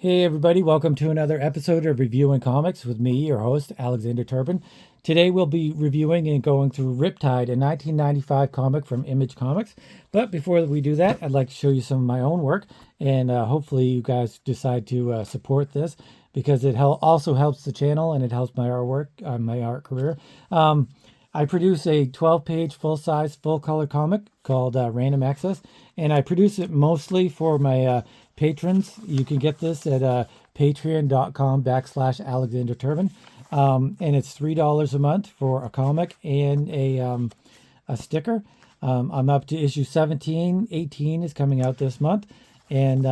Hey everybody, welcome to another episode of Reviewing Comics with me, your host, Alexander Turbin. Today we'll be reviewing and going through Riptide, a 1995 comic from Image Comics. But before we do that, I'd like to show you some of my own work, and hopefully you guys decide to support this because it also helps the channel and it helps my artwork, my art career. I produce a 12-page, full-size, full-color comic called Random Access, and I produce it mostly for my patrons. You can get this at patreon.com/Alexander Turbin, and it's $3 a month for a comic and a sticker. I'm up to issue 17. 18 is coming out this month, and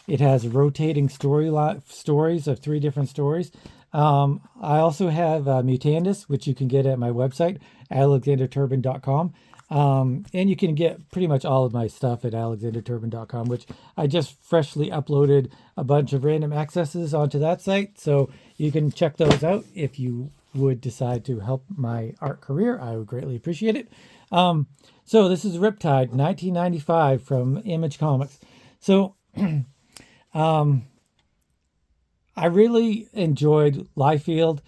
it has rotating stories of 3 different stories. I also have Mutandis, which you can get at my website, alexanderturbin.com. And you can get pretty much all of my stuff at alexanderturbin.com, which I just freshly uploaded a bunch of random accesses onto that site. So you can check those out if you would decide to help my art career. I would greatly appreciate it. So this is Riptide, 1995 from Image Comics. So I really enjoyed Liefeld,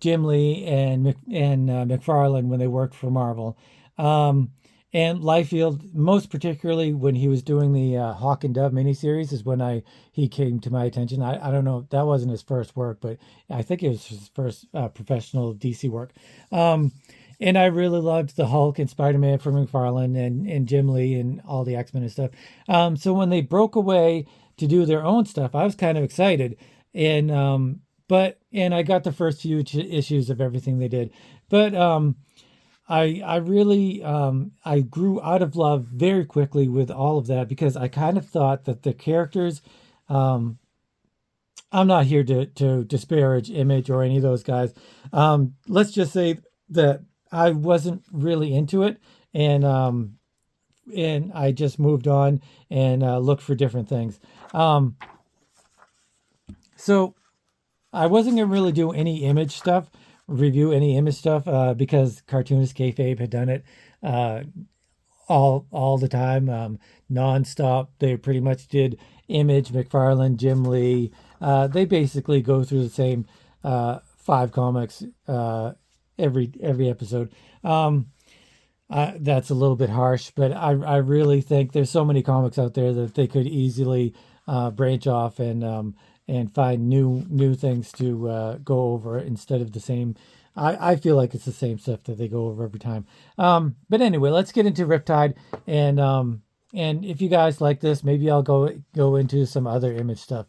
Jim Lee, and McFarlane when they worked for Marvel. And Liefeld, most particularly when he was doing the Hawk and Dove miniseries, is when he came to my attention. I don't know, that wasn't his first work, but I think it was his first professional DC work. And I really loved the Hulk and Spider-Man from McFarlane and Jim Lee and all the X-Men and stuff. So when they broke away to do their own stuff, I was kind of excited. And I got the first few issues of everything they did. But I really I grew out of love very quickly with all of that because I kind of thought that the characters, I'm not here to disparage Image or any of those guys. Let's just say that I wasn't really into it, and I just moved on and looked for different things. So I wasn't gonna really do any Image stuff, review any Image stuff, because cartoonist kayfabe had done it all the time, nonstop. They pretty much did Image, McFarlane, Jim Lee. They basically go through the same 5 comics every episode. That's a little bit harsh, but I really think there's so many comics out there that they could easily branch off and find new things to go over instead of the same. I feel like it's the same stuff that they go over every time. But anyway, let's get into Riptide, and if you guys like this, maybe I'll go into some other Image stuff.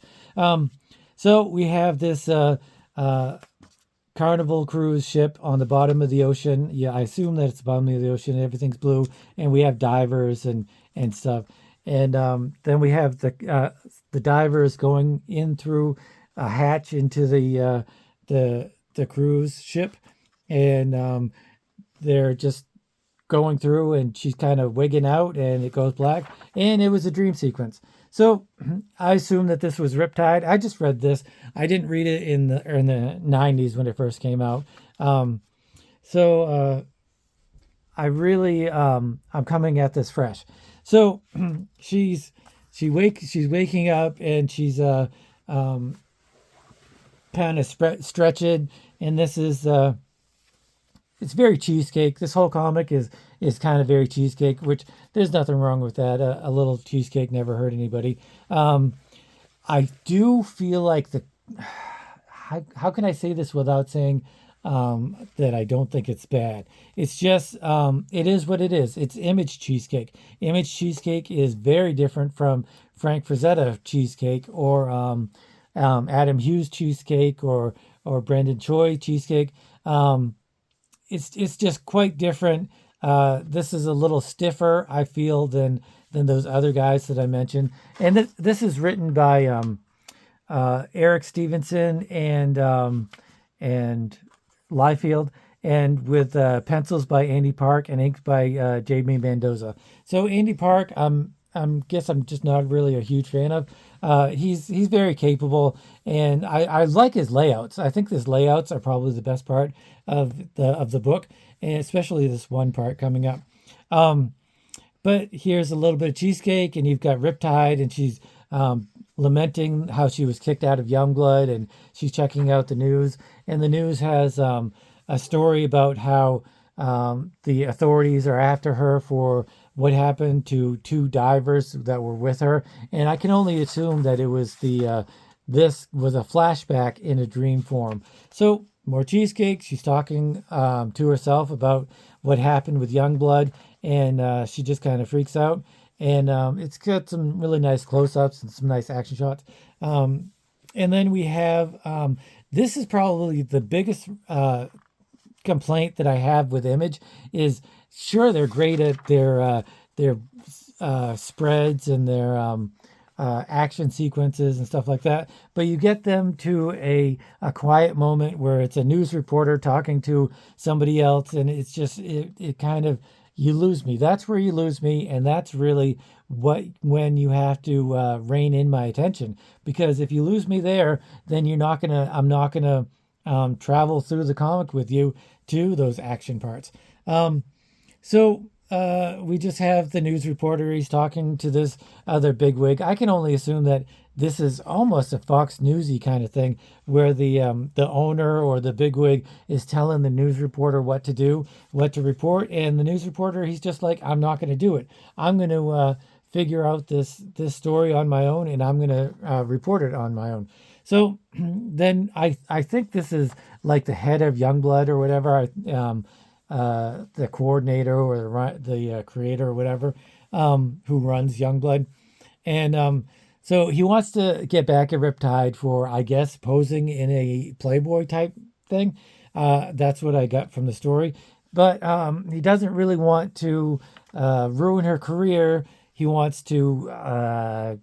So we have this Carnival cruise ship on the bottom of the ocean. Yeah, I assume that it's the bottom of the ocean. Everything's blue, and we have divers and stuff. And then we have the divers going in through a hatch into the cruise ship, and they're just going through, and she's kind of wigging out, and it goes black, and it was a dream sequence. So I assume that this was Riptide. I just read this. I didn't read it in the 90s when it first came out. So I really I'm coming at this fresh. So she's waking up, and she's kind of stretched, and this is it's very cheesecake. This whole comic is kind of very cheesecake, which there's nothing wrong with that. A little cheesecake never hurt anybody. I do feel like how can I say this without saying that I don't think it's bad? It's just it is what it is. It's Image cheesecake. Image cheesecake is very different from Frank Frazetta cheesecake or Adam Hughes cheesecake or Brendan Choi cheesecake. It's just quite different. This is a little stiffer, I feel, than those other guys that I mentioned. And this is written by Eric Stevenson and Liefeld, and with pencils by Andy Park and inks by Jamie Mendoza. So Andy Park, guess I'm just not really a huge fan of. He's very capable, and I like his layouts. I think his layouts are probably the best part of the book, and especially this one part coming up. But here's a little bit of cheesecake, and you've got Riptide, and she's lamenting how she was kicked out of Youngblood, and she's checking out the news. And the news has a story about how the authorities are after her for what happened to two divers that were with her. And I can only assume that it was this was a flashback in a dream form. So more cheesecake. She's talking to herself about what happened with Youngblood, and she just kind of freaks out. And it's got some really nice close-ups and some nice action shots. And then we have this is probably the biggest complaint that I have with Image is sure they're great at their spreads and their action sequences and stuff like that, but you get them to a quiet moment where it's a news reporter talking to somebody else, and it's just it kind of you lose me. That's where you lose me, and that's really when you have to rein in my attention, because if you lose me there, then I'm not gonna travel through the comic with you to those action parts. So we just have the news reporter. He's talking to this other bigwig. I can only assume that this is almost a Fox Newsy kind of thing, where the owner or the bigwig is telling the news reporter what to do, what to report, and the news reporter, he's just like, I'm not going to do it. I'm going to figure out this story on my own, and I'm going to report it on my own. So then I think this is like the head of Youngblood or whatever. The coordinator or the creator or whatever, who runs Youngblood. And so he wants to get back at Riptide for, I guess, posing in a Playboy type thing. That's what I got from the story. But he doesn't really want to ruin her career. He wants to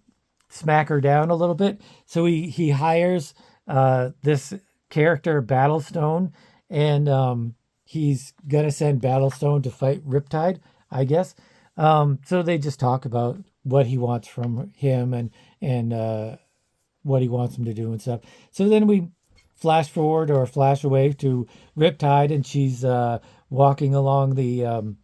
smack her down a little bit. So he hires this character, Battlestone, and he's gonna send Battlestone to fight Riptide, I guess. So they just talk about what he wants from him and what he wants him to do and stuff. So then we flash forward or flash away to Riptide, and she's walking along the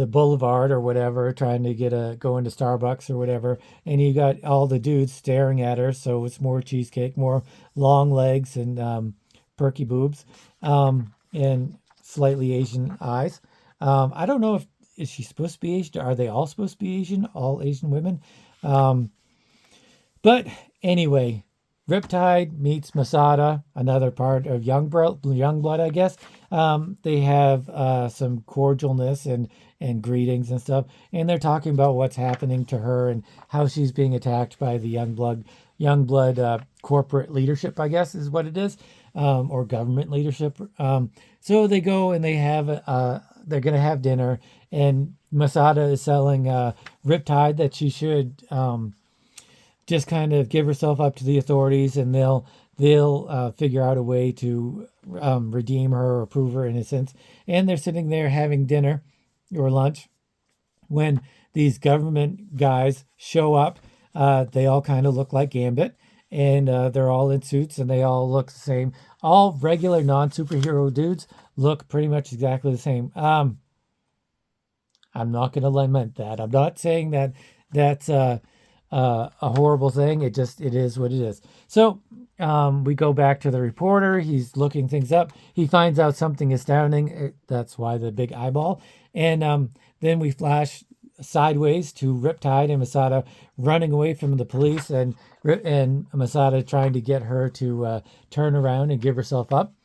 boulevard or whatever, trying to go into Starbucks or whatever, and you got all the dudes staring at her. So it's more cheesecake, more long legs and perky boobs, and slightly Asian eyes. I don't know if is she supposed to be Asian? Are they all supposed to be Asian? All Asian women? But anyway, Riptide meets Masada, another part of Youngblood, I guess. They have some cordialness and greetings and stuff, and they're talking about what's happening to her and how she's being attacked by the Youngblood corporate leadership, I guess is what it is, or government leadership. So they go and they're gonna have dinner, and Masada is selling Riptide that she should just kind of give herself up to the authorities, and they'll figure out a way to redeem her or prove her innocence. And they're sitting there having dinner or lunch when these government guys show up. They all kind of look like Gambit, and they're all in suits, and they all look the same. All regular non-superhero dudes look pretty much exactly the same. I'm not going to lament that. I'm not saying that that's a horrible thing. It is what it is. So we go back to the reporter. He's looking things up. He finds out something astounding. That's why the big eyeball. And then we flash sideways to Riptide and Masada running away from the police, and Masada trying to get her to turn around and give herself up.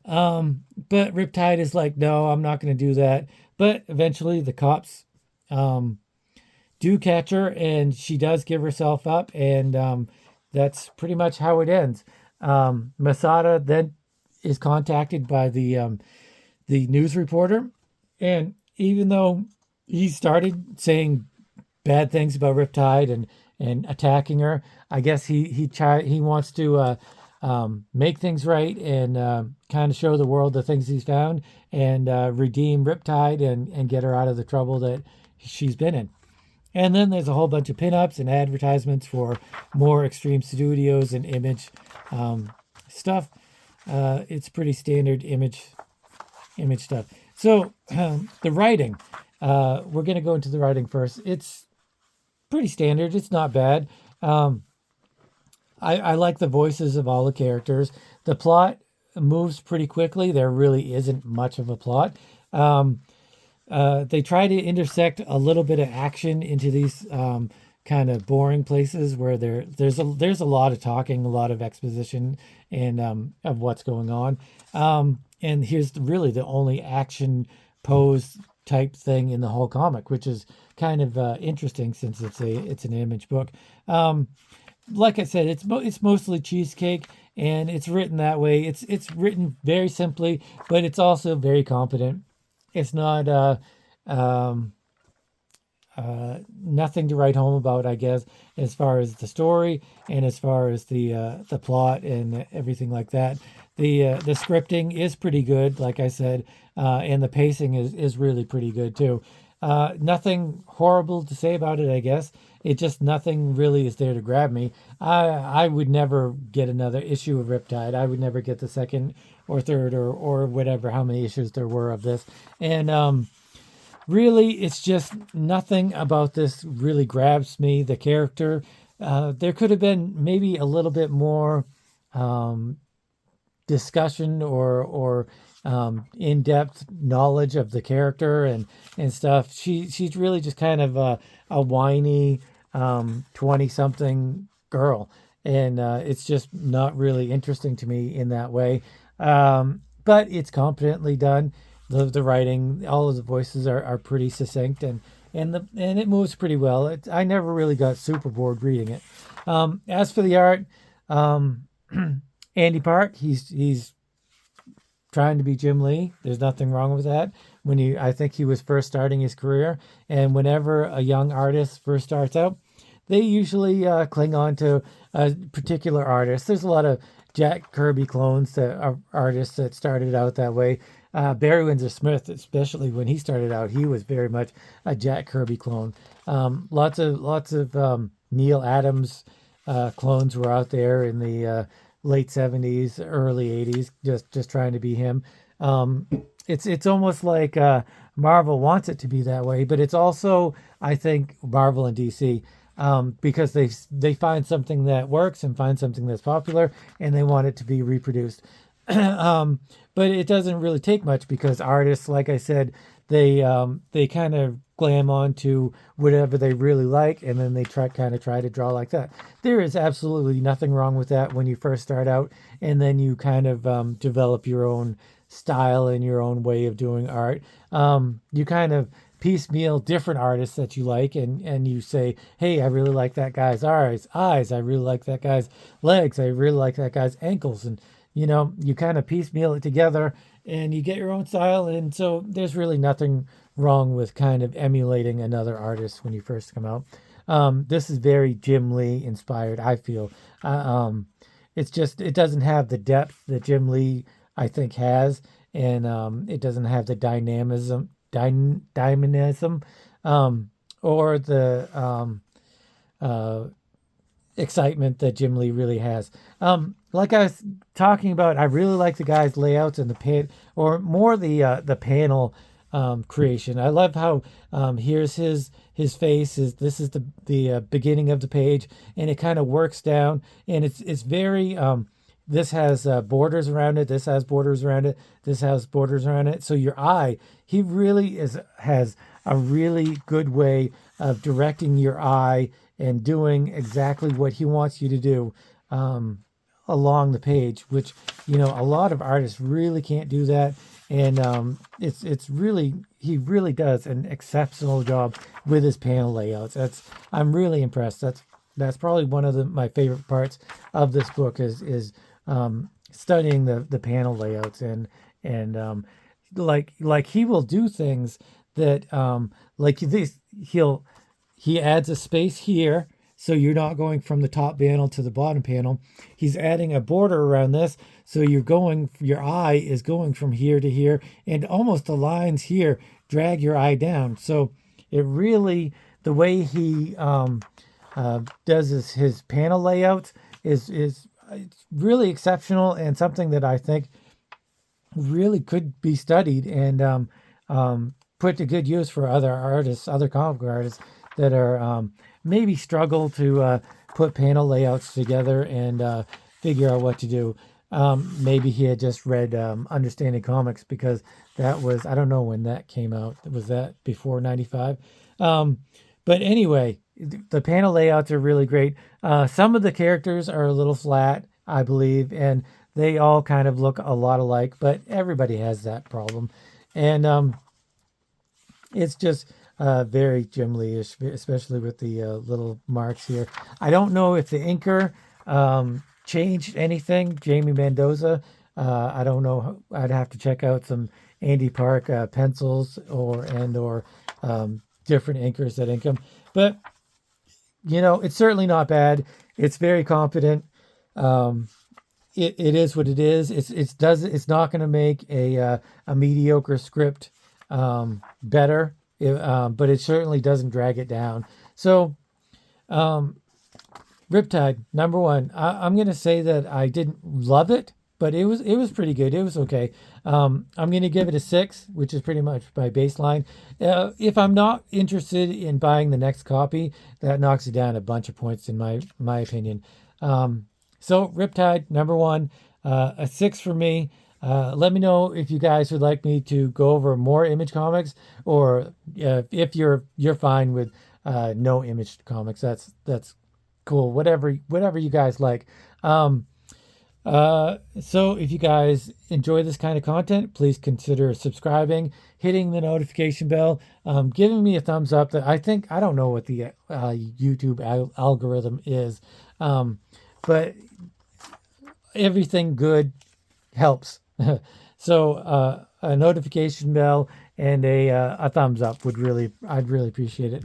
But Riptide is like, no, I'm not going to do that. But eventually the cops do catch her, and she does give herself up, and that's pretty much how it ends. Masada then is contacted by the news reporter, and even though he started saying bad things about Riptide and attacking her, I guess he wants to make things right and kind of show the world the things he's found and redeem Riptide and get her out of the trouble that she's been in. And then there's a whole bunch of pinups and advertisements for more Extreme Studios and Image stuff. It's pretty standard image stuff. So the writing, we're going to go into the writing first. It's pretty standard. It's not bad. I like the voices of all the characters. The plot moves pretty quickly. There really isn't much of a plot. Um, they try to intersect a little bit of action into these kind of boring places where there's a lot of talking, a lot of exposition, and of what's going on. And here's really the only action pose type thing in the whole comic, which is kind of interesting since it's an image book. Um, like I said, it's mostly cheesecake, and it's written that way. It's written very simply, but it's also very competent. It's not um, nothing to write home about, I guess, as far as the story and as far as the plot and everything like that. The scripting is pretty good, like I said, and the pacing is really pretty good too. Nothing horrible to say about it, I guess. It just nothing really is there to grab me. I would never get another issue of Riptide. I would never get the second or third or whatever how many issues there were of this. And really, it's just nothing about this really grabs me. The character, there could have been maybe a little bit more um, discussion or in-depth knowledge of the character and stuff. She's really just kind of a whiny 20-something girl, and it's just not really interesting to me in that way. But it's competently done. The writing, all of the voices are pretty succinct, and it moves pretty well. I never really got super bored reading it. As for the art, um, Andy Park, he's trying to be Jim Lee. There's nothing wrong with that. I think he was first starting his career, and whenever a young artist first starts out, they usually cling on to a particular artist. There's a lot of Jack Kirby clones that are artists that started out that way. Barry Windsor Smith, especially when he started out, he was very much a Jack Kirby clone. Lots of Neil Adams clones were out there in the late '70s, early '80s, just trying to be him. Um, it's almost like Marvel wants it to be that way, but it's also, I think, Marvel and DC, because they find something that works and find something that's popular, and they want it to be reproduced. But it doesn't really take much because artists, like I said, they kind of glam onto whatever they really like, and then they try to draw like that. There is absolutely nothing wrong with that when you first start out, and then you kind of develop your own style and your own way of doing art. You kind of piecemeal different artists that you like, and you say, hey, I really like that guy's eyes, I really like that guy's legs, I really like that guy's ankles, and you kind of piecemeal it together and you get your own style. And so there's really nothing wrong with kind of emulating another artist when you first come out. This is very Jim Lee inspired, I feel. It's just, it doesn't have the depth that Jim Lee, I think, has, and it doesn't have the dynamism, or the uh, excitement that Jim Lee really has. Like I was talking about, I really like the guy's layouts and the or more the panel creation. I love how here's his face. This is the beginning of the page, and it kind of works down, and it's very. This has borders around it. This has borders around it. This has borders around it. So your eye, he really has a really good way of directing your eye and doing exactly what he wants you to do along the page, which a lot of artists really can't do that. And it's really, he really does an exceptional job with his panel layouts. I'm really impressed. That's probably one of my favorite parts of this book is studying the panel layouts, and like he will do things that like this he adds a space here, so you're not going from the top panel to the bottom panel. He's adding a border around this, so your eye is going from here to here, and almost the lines here drag your eye down. So it really, the way he does his panel layouts is it's really exceptional, and something that I think really could be studied and put to good use for other artists, other comic book artists that are maybe struggle to put panel layouts together and figure out what to do. Maybe he had just read Understanding Comics, because that was, I don't know when that came out. Was that before 95? Um, but anyway, the panel layouts are really great. Some of the characters are a little flat, I believe, and they all kind of look a lot alike, but everybody has that problem. And it's just very Jim Lee-ish, especially with the little marks here. I don't know if the inker changed anything. Jamie Mendoza. I don't know. I'd have to check out some Andy Park pencils or different inkers that ink them. But it's certainly not bad. It's very competent. Um, it is what it is. It's not going to make a mediocre script better, but it certainly doesn't drag it down. So, um, Riptide #1. I'm going to say that I didn't love it, but it was pretty good. It was okay. I'm going to give it a 6, which is pretty much my baseline. If I'm not interested in buying the next copy, that knocks it down a bunch of points in my opinion. So Riptide #1, a 6 for me. Let me know if you guys would like me to go over more Image comics, or if you're fine with no Image comics. That's cool. Whatever you guys like. So if you guys enjoy this kind of content, please consider subscribing, hitting the notification bell, giving me a thumbs up. That I don't know what the YouTube algorithm is, but everything good helps. So a notification bell and a thumbs up I'd really appreciate it.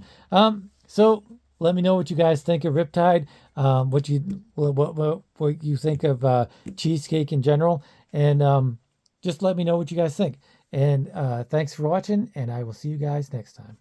So let me know what you guys think of Riptide, what you think of cheesecake in general, and just let me know what you guys think. And thanks for watching, and I will see you guys next time.